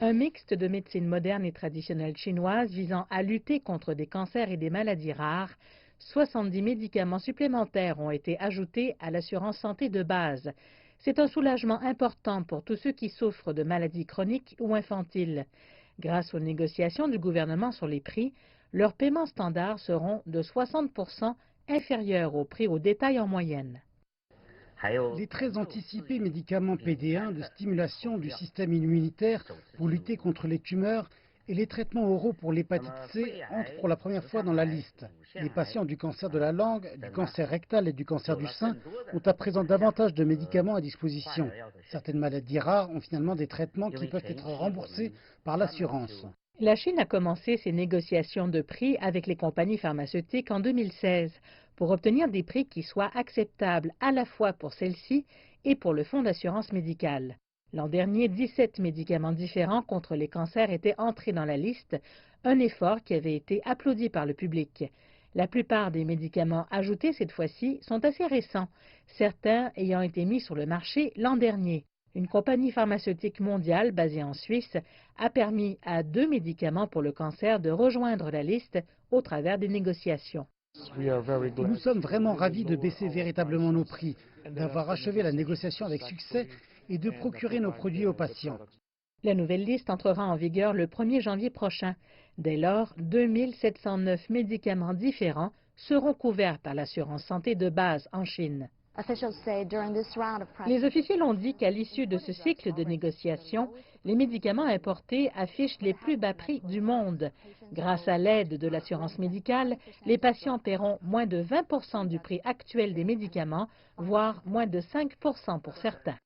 Un mixte de médecine moderne et traditionnelle chinoise visant à lutter contre des cancers et des maladies rares. 70 médicaments supplémentaires ont été ajoutés à l'assurance santé de base. C'est un soulagement important pour tous ceux qui souffrent de maladies chroniques ou infantiles. Grâce aux négociations du gouvernement sur les prix, leurs paiements standards seront de 60% inférieurs au prix au détail en moyenne. Les très anticipés médicaments PD1 de stimulation du système immunitaire pour lutter contre les tumeurs et les traitements oraux pour l'hépatite C entrent pour la première fois dans la liste. Les patients du cancer de la langue, du cancer rectal et du cancer du sein ont à présent davantage de médicaments à disposition. Certaines maladies rares ont finalement des traitements qui peuvent être remboursés par l'assurance. La Chine a commencé ses négociations de prix avec les compagnies pharmaceutiques en 2016 pour obtenir des prix qui soient acceptables à la fois pour celles-ci et pour le Fonds d'assurance médicale. L'an dernier, 17 médicaments différents contre les cancers étaient entrés dans la liste, un effort qui avait été applaudi par le public. La plupart des médicaments ajoutés cette fois-ci sont assez récents, certains ayant été mis sur le marché l'an dernier. Une compagnie pharmaceutique mondiale basée en Suisse a permis à 2 médicaments pour le cancer de rejoindre la liste au travers des négociations. Nous sommes vraiment ravis de baisser véritablement nos prix, d'avoir achevé la négociation avec succès et de procurer nos produits aux patients. La nouvelle liste entrera en vigueur le 1er janvier prochain. Dès lors, 2709 médicaments différents seront couverts par l'assurance santé de base en Chine. Les officiels ont dit qu'à l'issue de ce cycle de négociations, les médicaments importés affichent les plus bas prix du monde. Grâce à l'aide de l'assurance médicale, les patients paieront moins de 20% du prix actuel des médicaments, voire moins de 5% pour certains.